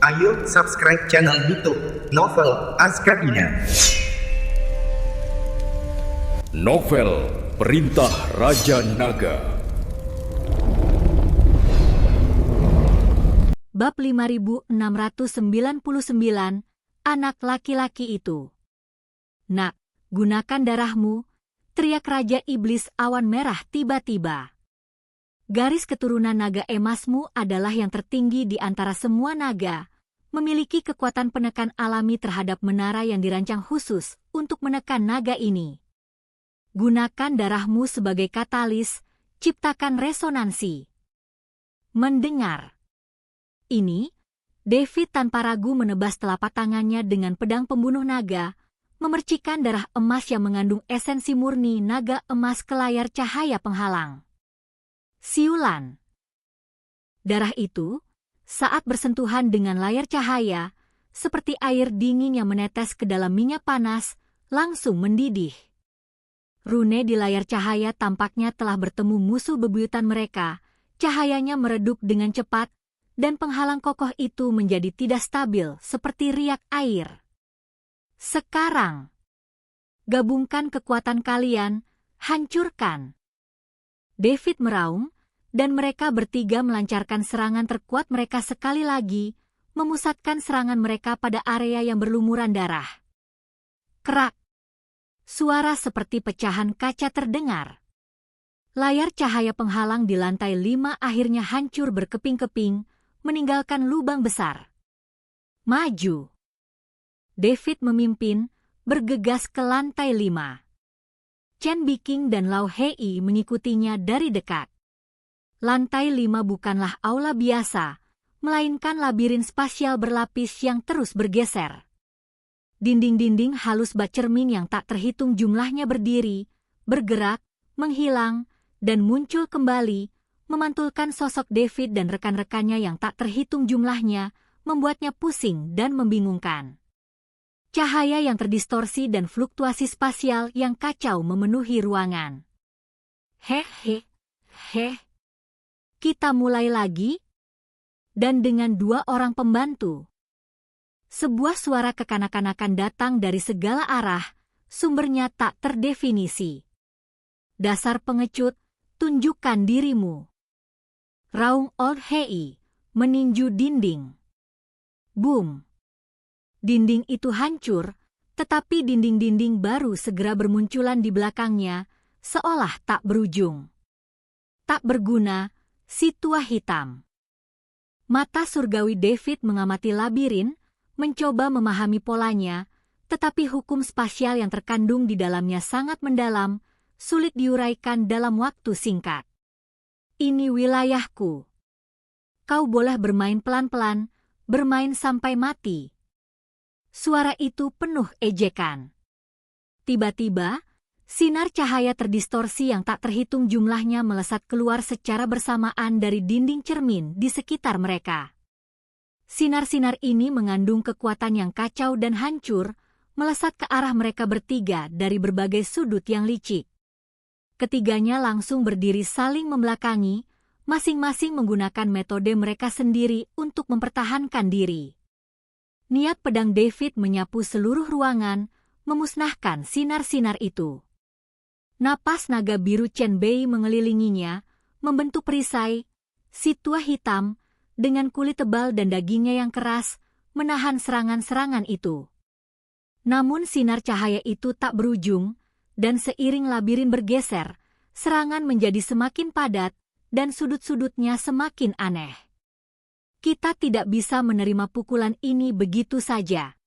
Ayo subscribe channel YouTube Novel Azkabina. Novel Perintah Raja Naga. Bab 5699, Anak Laki-laki Itu. Nak, gunakan darahmu, teriak Raja Iblis Awan Merah tiba-tiba. Garis keturunan naga emasmu adalah yang tertinggi di antara semua naga, memiliki kekuatan penekan alami terhadap menara yang dirancang khusus untuk menekan naga ini. Gunakan darahmu sebagai katalis, ciptakan resonansi. Mendengar ini, David tanpa ragu menebas telapak tangannya dengan pedang pembunuh naga, memercikan darah emas yang mengandung esensi murni naga emas ke layar cahaya penghalang. Siulan. Darah itu, saat bersentuhan dengan layar cahaya, seperti air dingin yang menetes ke dalam minyak panas, langsung mendidih. Rune di layar cahaya tampaknya telah bertemu musuh bebuyutan mereka, cahayanya meredup dengan cepat, dan penghalang kokoh itu menjadi tidak stabil seperti riak air. Sekarang, gabungkan kekuatan kalian, hancurkan. David meraung, dan mereka bertiga melancarkan serangan terkuat mereka sekali lagi, memusatkan serangan mereka pada area yang berlumuran darah. Kerak. Suara seperti pecahan kaca terdengar. Layar cahaya penghalang di lantai 5 akhirnya hancur berkeping-keping, meninggalkan lubang besar. Maju. David memimpin, bergegas ke lantai 5. Chen Biking dan Lau Hei mengikutinya dari dekat. Lantai 5 bukanlah aula biasa, melainkan labirin spasial berlapis yang terus bergeser. Dinding-dinding halus bak cermin yang tak terhitung jumlahnya berdiri, bergerak, menghilang, dan muncul kembali, memantulkan sosok David dan rekan-rekannya yang tak terhitung jumlahnya, membuatnya pusing dan membingungkan. Cahaya yang terdistorsi dan fluktuasi spasial yang kacau memenuhi ruangan. Hehe, kita mulai lagi? Dan dengan 2 orang pembantu. Sebuah suara kekanak-kanakan datang dari segala arah, sumbernya tak terdefinisi. Dasar pengecut, tunjukkan dirimu. Raung Old Hei, meninju dinding. Boom. Dinding itu hancur, tetapi dinding-dinding baru segera bermunculan di belakangnya, seolah tak berujung. Tak berguna, si tua hitam. Mata surgawi David mengamati labirin, mencoba memahami polanya, tetapi hukum spasial yang terkandung di dalamnya sangat mendalam, sulit diuraikan dalam waktu singkat. Ini wilayahku. Kau boleh bermain pelan-pelan, bermain sampai mati. Suara itu penuh ejekan. Tiba-tiba, sinar cahaya terdistorsi yang tak terhitung jumlahnya melesat keluar secara bersamaan dari dinding cermin di sekitar mereka. Sinar-sinar ini mengandung kekuatan yang kacau dan hancur, melesat ke arah mereka bertiga dari berbagai sudut yang licik. Ketiganya langsung berdiri saling membelakangi, masing-masing menggunakan metode mereka sendiri untuk mempertahankan diri. Niat pedang David menyapu seluruh ruangan, memusnahkan sinar-sinar itu. Napas naga biru Chen Bei mengelilinginya, membentuk perisai, si tua hitam, dengan kulit tebal dan dagingnya yang keras, menahan serangan-serangan itu. Namun sinar cahaya itu tak berujung, dan seiring labirin bergeser, serangan menjadi semakin padat, dan sudut-sudutnya semakin aneh. Kita tidak bisa menerima pukulan ini begitu saja.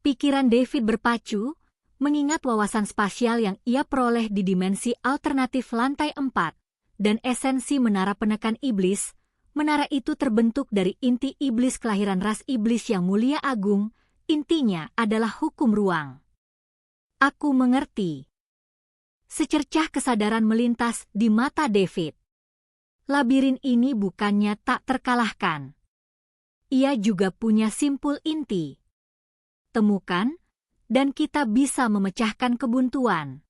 Pikiran David berpacu, mengingat wawasan spasial yang ia peroleh di dimensi alternatif lantai 4, dan esensi menara penekan iblis. Menara itu terbentuk dari inti iblis kelahiran ras iblis yang mulia agung, intinya adalah hukum ruang. Aku mengerti. Secercah kesadaran melintas di mata David. Labirin ini bukannya tak terkalahkan. Ia juga punya simpul inti. Temukan, dan kita bisa memecahkan kebuntuan.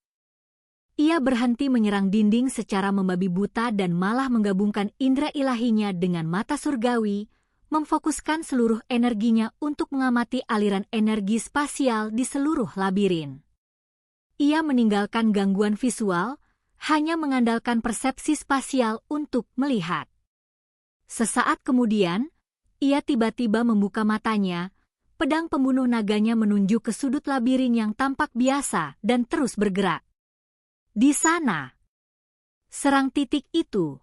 Ia berhenti menyerang dinding secara membabi buta dan malah menggabungkan indera ilahinya dengan mata surgawi, memfokuskan seluruh energinya untuk mengamati aliran energi spasial di seluruh labirin. Ia meninggalkan gangguan visual, hanya mengandalkan persepsi spasial untuk melihat. Sesaat kemudian, ia tiba-tiba membuka matanya, pedang pembunuh naganya menunjuk ke sudut labirin yang tampak biasa dan terus bergerak. Di sana, serang titik itu.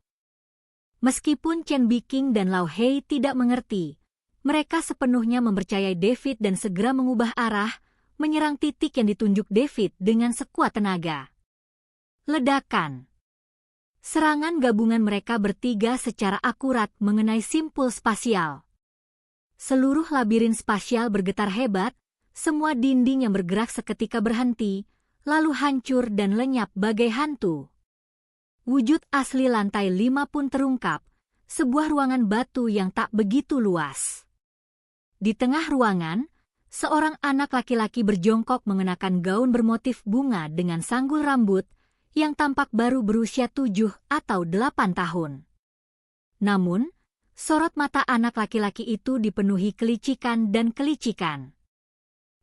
Meskipun Chen Biqing dan Lao Hei tidak mengerti, mereka sepenuhnya mempercayai David dan segera mengubah arah, menyerang titik yang ditunjuk David dengan sekuat tenaga. Ledakan. Serangan gabungan mereka bertiga secara akurat mengenai simpul spasial. Seluruh labirin spasial bergetar hebat, semua dinding yang bergerak seketika berhenti, lalu hancur dan lenyap bagai hantu. Wujud asli lantai 5 pun terungkap, sebuah ruangan batu yang tak begitu luas. Di tengah ruangan, seorang anak laki-laki berjongkok mengenakan gaun bermotif bunga dengan sanggul rambut, yang tampak baru berusia 7 atau 8 tahun. Namun, sorot mata anak laki-laki itu dipenuhi kelicikan dan kelicikan.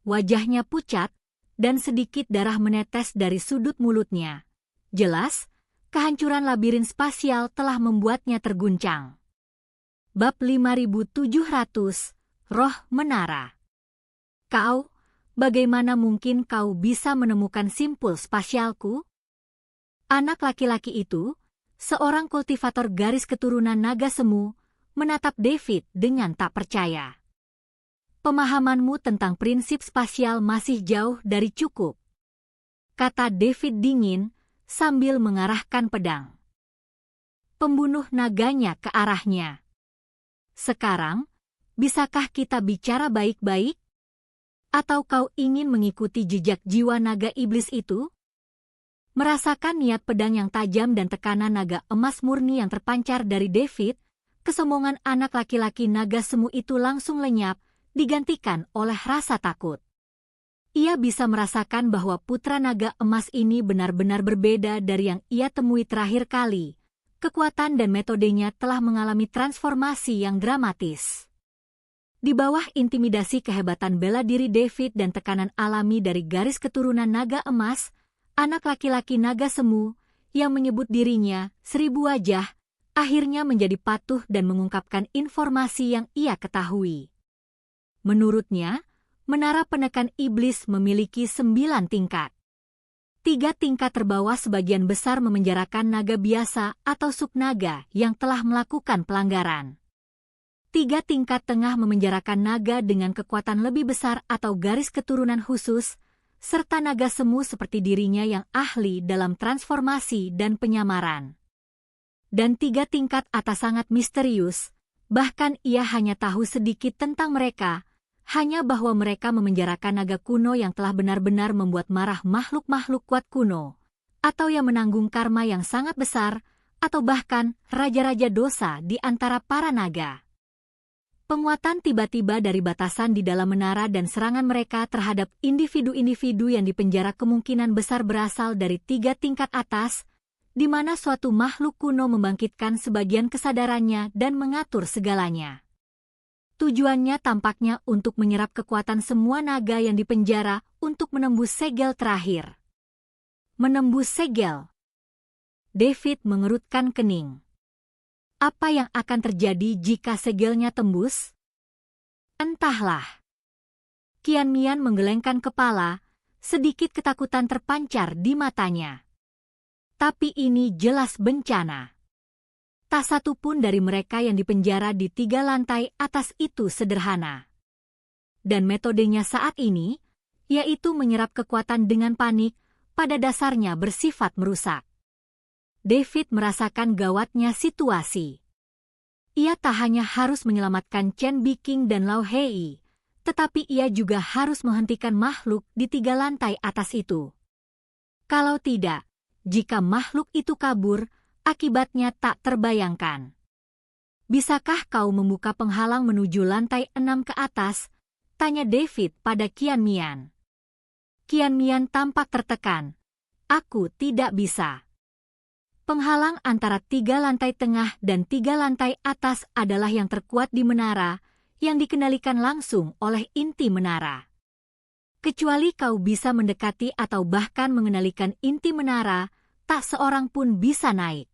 Wajahnya pucat, dan sedikit darah menetes dari sudut mulutnya. Jelas, kehancuran labirin spasial telah membuatnya terguncang. Bab 5700, Roh Menara. Kau, bagaimana mungkin kau bisa menemukan simpul spasialku? Anak laki-laki itu, seorang kultivator garis keturunan naga semu, menatap David dengan tak percaya. Pemahamanmu tentang prinsip spasial masih jauh dari cukup, kata David dingin sambil mengarahkan pedang. Pembunuh naganya ke arahnya. Sekarang, bisakah kita bicara baik-baik? Atau kau ingin mengikuti jejak jiwa naga iblis itu? Merasakan niat pedang yang tajam dan tekanan naga emas murni yang terpancar dari David, kesombongan anak laki-laki naga semu itu langsung lenyap, digantikan oleh rasa takut. Ia bisa merasakan bahwa putra naga emas ini benar-benar berbeda dari yang ia temui terakhir kali. Kekuatan dan metodenya telah mengalami transformasi yang dramatis. Di bawah intimidasi kehebatan bela diri David dan tekanan alami dari garis keturunan naga emas, anak laki-laki naga semu, yang menyebut dirinya 1000 wajah, akhirnya menjadi patuh dan mengungkapkan informasi yang ia ketahui. Menurutnya, menara penekan iblis memiliki 9 tingkat. 3 tingkat terbawah sebagian besar memenjarakan naga biasa atau subnaga yang telah melakukan pelanggaran. 3 tingkat tengah memenjarakan naga dengan kekuatan lebih besar atau garis keturunan khusus, serta naga semu seperti dirinya yang ahli dalam transformasi dan penyamaran. Dan 3 tingkat atas sangat misterius, bahkan ia hanya tahu sedikit tentang mereka, hanya bahwa mereka memenjarakan naga kuno yang telah benar-benar membuat marah makhluk-makhluk kuat kuno, atau yang menanggung karma yang sangat besar, atau bahkan raja-raja dosa di antara para naga. Penguatan tiba-tiba dari batasan di dalam menara dan serangan mereka terhadap individu-individu yang dipenjara kemungkinan besar berasal dari 3 tingkat atas, di mana suatu makhluk kuno membangkitkan sebagian kesadarannya dan mengatur segalanya. Tujuannya tampaknya untuk menyerap kekuatan semua naga yang dipenjara untuk menembus segel terakhir. Menembus segel. David mengerutkan kening. Apa yang akan terjadi jika segelnya tembus? Entahlah. Qian Mian menggelengkan kepala, sedikit ketakutan terpancar di matanya. Tapi ini jelas bencana. Tak satu pun dari mereka yang dipenjara di 3 lantai atas itu sederhana. Dan metodenya saat ini, yaitu menyerap kekuatan dengan panik, pada dasarnya bersifat merusak. David merasakan gawatnya situasi. Ia tak hanya harus menyelamatkan Chen Biqing dan Lao Hei, tetapi ia juga harus menghentikan makhluk di 3 lantai atas itu. Kalau tidak, jika makhluk itu kabur, akibatnya tak terbayangkan. Bisakah kau membuka penghalang menuju lantai 6 ke atas? Tanya David pada Qian Mian. Qian Mian tampak tertekan. Aku tidak bisa. Penghalang antara 3 lantai tengah dan 3 lantai atas adalah yang terkuat di menara, yang dikendalikan langsung oleh inti menara. Kecuali kau bisa mendekati atau bahkan mengendalikan inti menara, tak seorang pun bisa naik.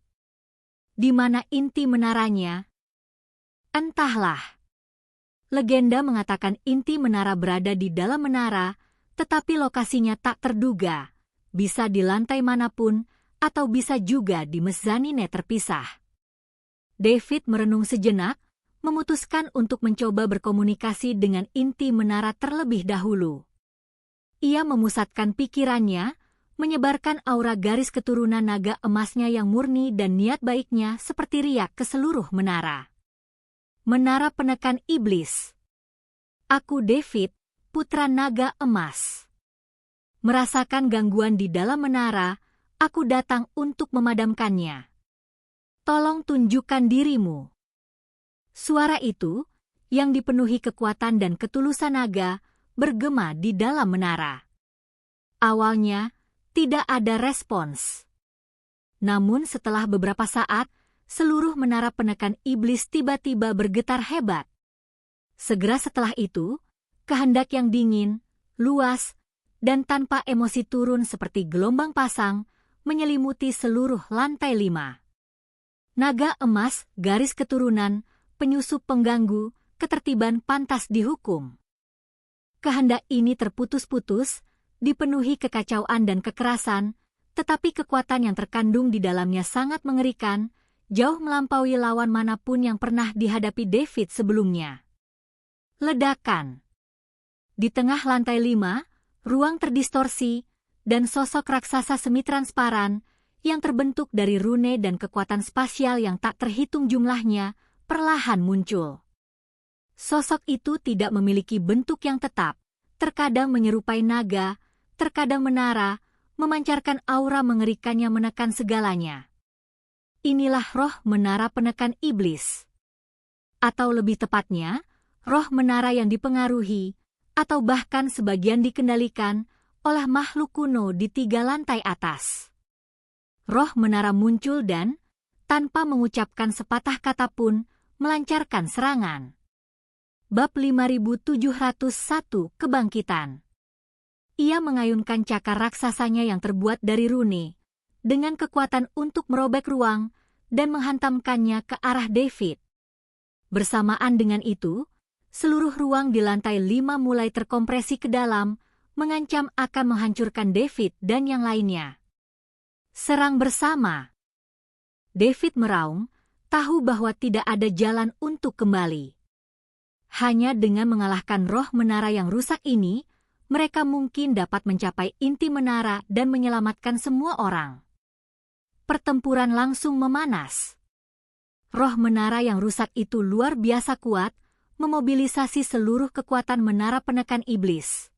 Di mana inti menaranya? Entahlah. Legenda mengatakan inti menara berada di dalam menara, tetapi lokasinya tak terduga, bisa di lantai manapun, atau bisa juga di mezzanine terpisah. David merenung sejenak, memutuskan untuk mencoba berkomunikasi dengan inti menara terlebih dahulu. Ia memusatkan pikirannya, menyebarkan aura garis keturunan naga emasnya yang murni dan niat baiknya seperti riak ke seluruh menara. Menara penekan iblis. Aku David, putra naga emas. Merasakan gangguan di dalam menara, aku datang untuk memadamkannya. Tolong tunjukkan dirimu. Suara itu, yang dipenuhi kekuatan dan ketulusan naga, bergema di dalam menara. Awalnya, tidak ada respons. Namun setelah beberapa saat, seluruh menara penekan iblis tiba-tiba bergetar hebat. Segera setelah itu, kehendak yang dingin, luas, dan tanpa emosi turun seperti gelombang pasang, menyelimuti seluruh lantai 5. Naga emas, garis keturunan, penyusup pengganggu, ketertiban pantas dihukum. Kehendak ini terputus-putus, dipenuhi kekacauan dan kekerasan, tetapi kekuatan yang terkandung di dalamnya sangat mengerikan, jauh melampaui lawan manapun yang pernah dihadapi David sebelumnya. Ledakan. Di tengah lantai 5, ruang terdistorsi, dan sosok raksasa semi-transparan yang terbentuk dari rune dan kekuatan spasial yang tak terhitung jumlahnya, perlahan muncul. Sosok itu tidak memiliki bentuk yang tetap, terkadang menyerupai naga, terkadang menara, memancarkan aura mengerikan yang menekan segalanya. Inilah roh menara penekan iblis. Atau lebih tepatnya, roh menara yang dipengaruhi, atau bahkan sebagian dikendalikan, oleh makhluk kuno di 3 lantai atas. Roh menara muncul dan, tanpa mengucapkan sepatah kata pun, melancarkan serangan. Bab 5701 Kebangkitan. Ia mengayunkan cakar raksasanya yang terbuat dari rune, dengan kekuatan untuk merobek ruang, dan menghantamkannya ke arah David. Bersamaan dengan itu, seluruh ruang di lantai 5 mulai terkompresi ke dalam, mengancam akan menghancurkan David dan yang lainnya. Serang bersama. David meraung, tahu bahwa tidak ada jalan untuk kembali. Hanya dengan mengalahkan roh menara yang rusak ini, mereka mungkin dapat mencapai inti menara dan menyelamatkan semua orang. Pertempuran langsung memanas. Roh menara yang rusak itu luar biasa kuat, memobilisasi seluruh kekuatan menara penekan iblis.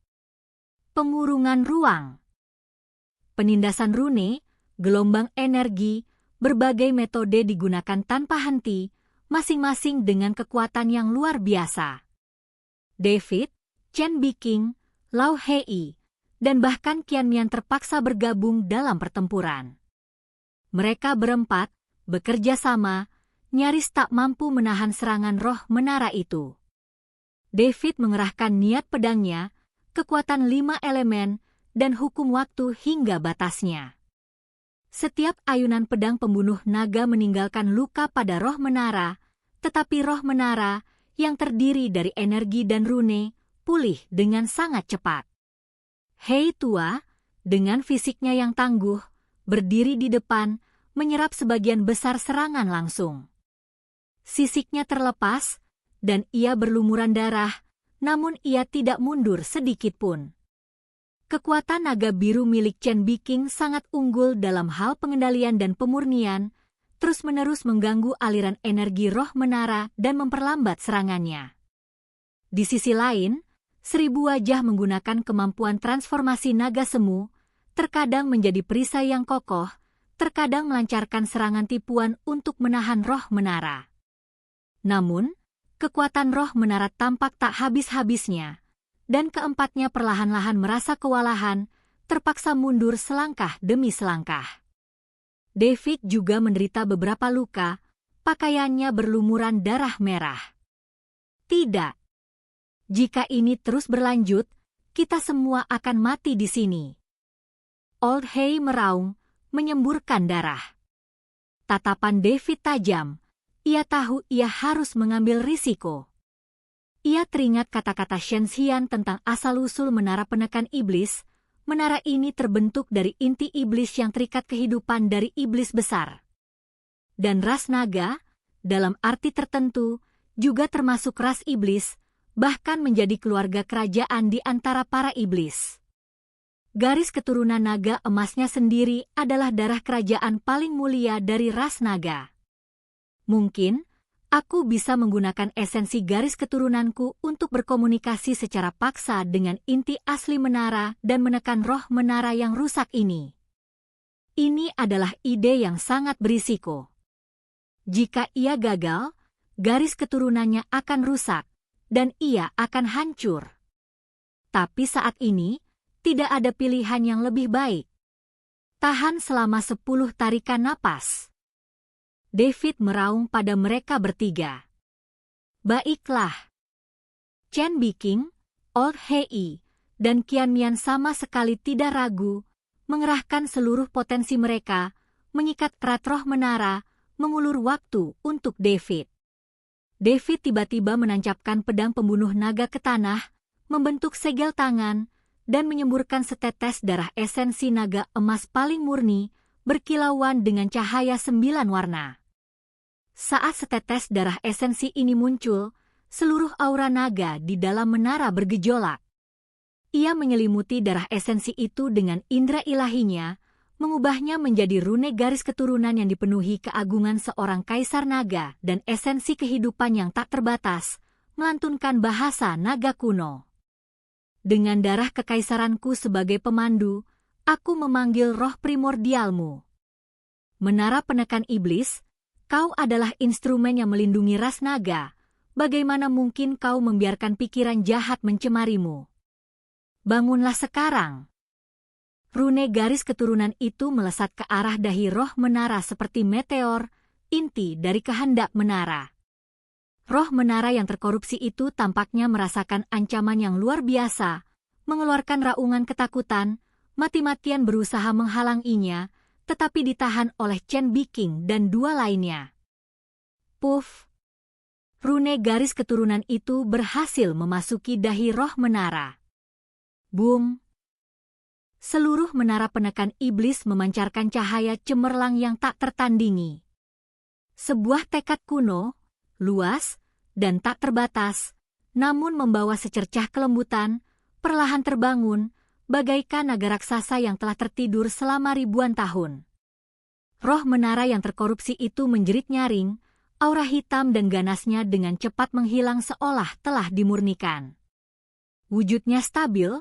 Pengurungan ruang. Penindasan rune, gelombang energi, berbagai metode digunakan tanpa henti, masing-masing dengan kekuatan yang luar biasa. David, Chen Biking, Lau Hei, dan bahkan Qian Mian terpaksa bergabung dalam pertempuran. Mereka berempat, bekerja sama, nyaris tak mampu menahan serangan roh menara itu. David mengerahkan niat pedangnya, kekuatan 5 elemen, dan hukum waktu hingga batasnya. Setiap ayunan pedang pembunuh naga meninggalkan luka pada roh menara, tetapi roh menara, yang terdiri dari energi dan rune, pulih dengan sangat cepat. Hei tua, dengan fisiknya yang tangguh, berdiri di depan, menyerap sebagian besar serangan langsung. Sisiknya terlepas, dan ia berlumuran darah, namun ia tidak mundur sedikitpun. Kekuatan naga biru milik Chen Biking sangat unggul dalam hal pengendalian dan pemurnian, terus-menerus mengganggu aliran energi roh menara dan memperlambat serangannya. Di sisi lain, 1000 wajah menggunakan kemampuan transformasi naga semu, terkadang menjadi perisai yang kokoh, terkadang melancarkan serangan tipuan untuk menahan roh menara. Namun, kekuatan roh menara tampak tak habis-habisnya, dan keempatnya perlahan-lahan merasa kewalahan, terpaksa mundur selangkah demi selangkah. David juga menderita beberapa luka, pakaiannya berlumuran darah merah. Tidak. Jika ini terus berlanjut, kita semua akan mati di sini. Old Hay meraung, menyemburkan darah. Tatapan David tajam. Ia tahu ia harus mengambil risiko. Ia teringat kata-kata Shenxian tentang asal-usul menara penekan iblis. Menara ini terbentuk dari inti iblis yang terikat kehidupan dari iblis besar. Dan ras naga, dalam arti tertentu, juga termasuk ras iblis, bahkan menjadi keluarga kerajaan di antara para iblis. Garis keturunan naga emasnya sendiri adalah darah kerajaan paling mulia dari ras naga. Mungkin, aku bisa menggunakan esensi garis keturunanku untuk berkomunikasi secara paksa dengan inti asli menara dan menekan roh menara yang rusak ini. Ini adalah ide yang sangat berisiko. Jika ia gagal, garis keturunannya akan rusak, dan ia akan hancur. Tapi saat ini, tidak ada pilihan yang lebih baik. Tahan selama 10 tarikan napas. David meraung pada mereka bertiga. Baiklah. Chen Biking, Old Hei, dan Qian Mian sama sekali tidak ragu, mengerahkan seluruh potensi mereka, mengikat erat roh menara, mengulur waktu untuk David. David tiba-tiba menancapkan pedang pembunuh naga ke tanah, membentuk segel tangan, dan menyemburkan setetes darah esensi naga emas paling murni, berkilauan dengan cahaya 9 warna. Saat setetes darah esensi ini muncul, seluruh aura naga di dalam menara bergejolak. Ia menyelimuti darah esensi itu dengan indera ilahinya, mengubahnya menjadi rune garis keturunan yang dipenuhi keagungan seorang kaisar naga dan esensi kehidupan yang tak terbatas, melantunkan bahasa naga kuno. Dengan darah kekaisaranku sebagai pemandu, aku memanggil roh primordialmu. Menara penekan iblis, kau adalah instrumen yang melindungi ras naga. Bagaimana mungkin kau membiarkan pikiran jahat mencemarimu? Bangunlah sekarang. Rune garis keturunan itu melesat ke arah dahi roh menara seperti meteor, inti dari kehendak menara. Roh menara yang terkorupsi itu tampaknya merasakan ancaman yang luar biasa, mengeluarkan raungan ketakutan, mati-matian berusaha menghalanginya, tetapi ditahan oleh Chen Biking dan 2 lainnya. Puff! Rune garis keturunan itu berhasil memasuki dahi roh menara. Boom! Seluruh menara penekan iblis memancarkan cahaya cemerlang yang tak tertandingi. Sebuah tekad kuno, luas, dan tak terbatas, namun membawa secercah kelembutan, perlahan terbangun, bagaikan naga raksasa yang telah tertidur selama ribuan tahun. Roh menara yang terkorupsi itu menjerit nyaring, aura hitam dan ganasnya dengan cepat menghilang seolah telah dimurnikan. Wujudnya stabil,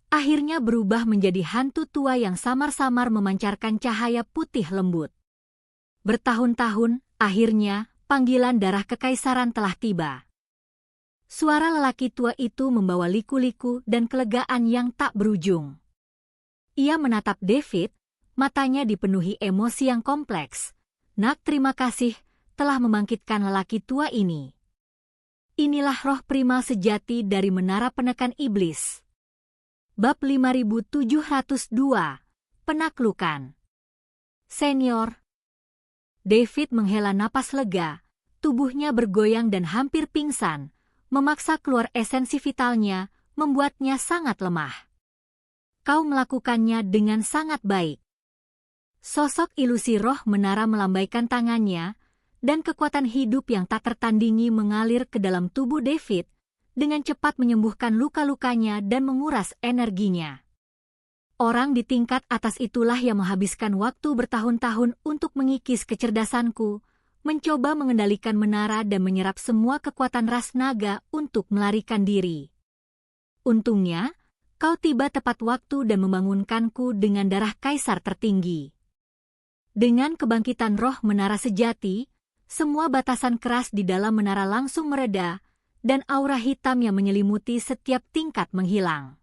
akhirnya berubah menjadi hantu tua yang samar-samar memancarkan cahaya putih lembut. Bertahun-tahun, akhirnya, panggilan darah kekaisaran telah tiba. Suara lelaki tua itu membawa liku-liku dan kelegaan yang tak berujung. Ia menatap David, matanya dipenuhi emosi yang kompleks. Nak, terima kasih, telah membangkitkan lelaki tua ini. Inilah roh primal sejati dari menara penekan iblis. Bab 5702, Penaklukan. Senior. David menghela napas lega, tubuhnya bergoyang dan hampir pingsan, memaksa keluar esensi vitalnya, membuatnya sangat lemah. Kau melakukannya dengan sangat baik. Sosok ilusi roh menara melambaikan tangannya, dan kekuatan hidup yang tak tertandingi mengalir ke dalam tubuh David, dengan cepat menyembuhkan luka-lukanya dan menguras energinya. Orang di tingkat atas itulah yang menghabiskan waktu bertahun-tahun untuk mengikis kecerdasanku, mencoba mengendalikan menara dan menyerap semua kekuatan ras naga untuk melarikan diri. Untungnya, kau tiba tepat waktu dan membangunkanku dengan darah kaisar tertinggi. Dengan kebangkitan roh menara sejati, semua batasan keras di dalam menara langsung mereda, dan aura hitam yang menyelimuti setiap tingkat menghilang.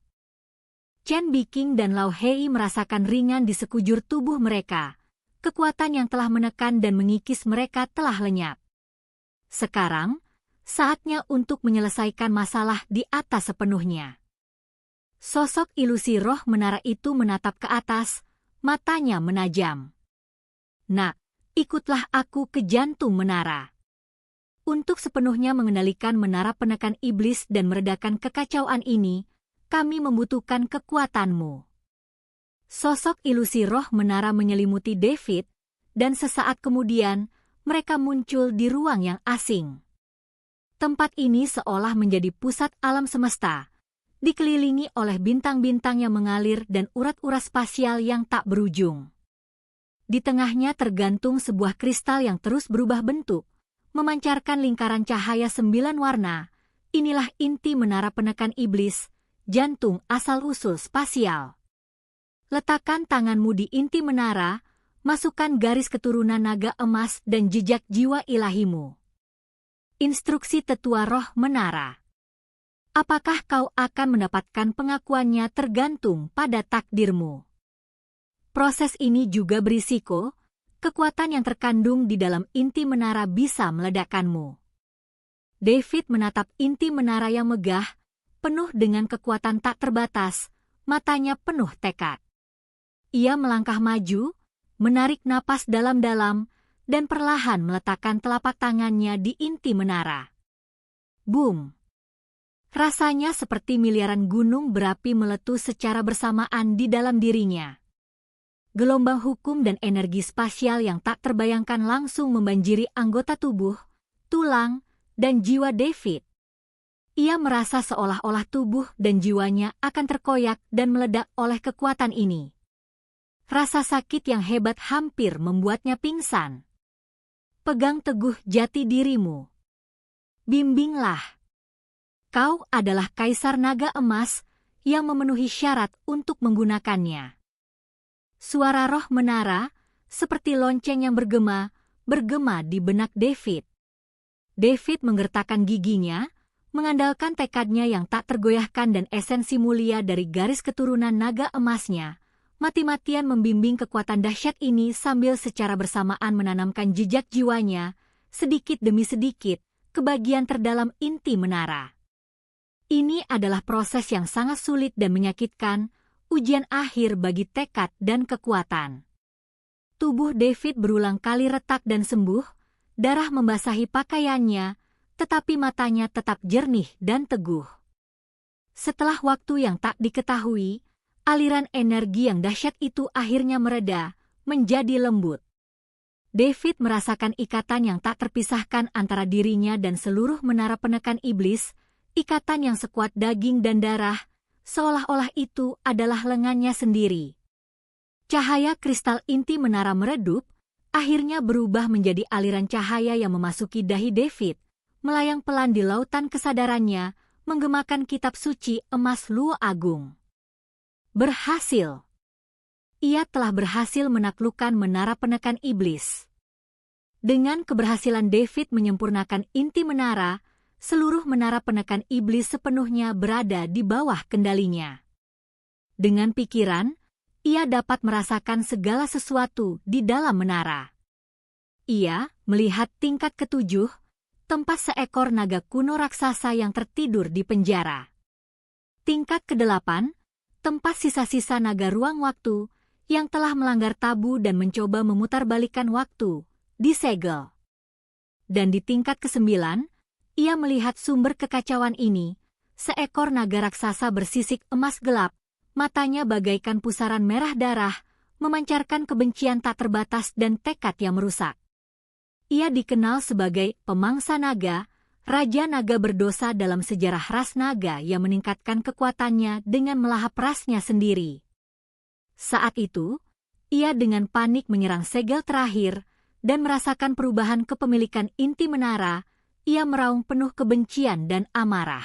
Chen Biking dan Lao Hei merasakan ringan di sekujur tubuh mereka, kekuatan yang telah menekan dan mengikis mereka telah lenyap. Sekarang, saatnya untuk menyelesaikan masalah di atas sepenuhnya. Sosok ilusi roh menara itu menatap ke atas, matanya menajam. Nak, ikutlah aku ke jantung menara. Untuk sepenuhnya mengendalikan menara penekan iblis dan meredakan kekacauan ini, kami membutuhkan kekuatanmu. Sosok ilusi roh menara menyelimuti David, dan sesaat kemudian, mereka muncul di ruang yang asing. Tempat ini seolah menjadi pusat alam semesta, dikelilingi oleh bintang-bintang yang mengalir dan urat-urat spasial yang tak berujung. Di tengahnya tergantung sebuah kristal yang terus berubah bentuk, memancarkan lingkaran cahaya 9 warna. Inilah inti menara penekan iblis, jantung asal-usul spasial. Letakkan tanganmu di inti menara, masukkan garis keturunan naga emas dan jejak jiwa ilahimu. Instruksi tetua roh menara. Apakah kau akan mendapatkan pengakuannya tergantung pada takdirmu. Proses ini juga berisiko, kekuatan yang terkandung di dalam inti menara bisa meledakkanmu. David menatap inti menara yang megah, penuh dengan kekuatan tak terbatas, matanya penuh tekad. Ia melangkah maju, menarik napas dalam-dalam, dan perlahan meletakkan telapak tangannya di inti menara. Boom! Rasanya seperti miliaran gunung berapi meletus secara bersamaan di dalam dirinya. Gelombang hukum dan energi spasial yang tak terbayangkan langsung membanjiri anggota tubuh, tulang, dan jiwa David. Ia merasa seolah-olah tubuh dan jiwanya akan terkoyak dan meledak oleh kekuatan ini. Rasa sakit yang hebat hampir membuatnya pingsan. Pegang teguh jati dirimu. Bimbinglah. Kau adalah kaisar naga emas yang memenuhi syarat untuk menggunakannya. Suara roh menara, seperti lonceng yang bergema di benak David. David menggertakkan giginya, mengandalkan tekadnya yang tak tergoyahkan dan esensi mulia dari garis keturunan naga emasnya. Mati-matian membimbing kekuatan dahsyat ini sambil secara bersamaan menanamkan jejak jiwanya, sedikit demi sedikit, ke bagian terdalam inti menara. Ini adalah proses yang sangat sulit dan menyakitkan, ujian akhir bagi tekad dan kekuatan. Tubuh David berulang kali retak dan sembuh, darah membasahi pakaiannya, tetapi matanya tetap jernih dan teguh. Setelah waktu yang tak diketahui, aliran energi yang dahsyat itu akhirnya mereda, menjadi lembut. David merasakan ikatan yang tak terpisahkan antara dirinya dan seluruh menara penekan iblis, ikatan yang sekuat daging dan darah, seolah-olah itu adalah lengannya sendiri. Cahaya kristal inti menara meredup, akhirnya berubah menjadi aliran cahaya yang memasuki dahi David, melayang pelan di lautan kesadarannya, menggemakan kitab suci emas luo agung. Berhasil. Ia telah berhasil menaklukkan menara penekan iblis. Dengan keberhasilan David menyempurnakan inti menara, seluruh menara penekan iblis sepenuhnya berada di bawah kendalinya. Dengan pikiran, ia dapat merasakan segala sesuatu di dalam menara. Ia melihat tingkat ke-7, tempat seekor naga kuno raksasa yang tertidur di penjara. Tingkat ke-8, tempat sisa-sisa naga ruang waktu yang telah melanggar tabu dan mencoba memutarbalikkan waktu, disegel. Dan di tingkat ke-9, ia melihat sumber kekacauan ini, seekor naga raksasa bersisik emas gelap, matanya bagaikan pusaran merah darah, memancarkan kebencian tak terbatas dan tekad yang merusak. Ia dikenal sebagai pemangsa naga, Raja Naga berdosa dalam sejarah ras naga yang meningkatkan kekuatannya dengan melahap rasnya sendiri. Saat itu, ia dengan panik menyerang segel terakhir dan merasakan perubahan kepemilikan inti menara, ia meraung penuh kebencian dan amarah.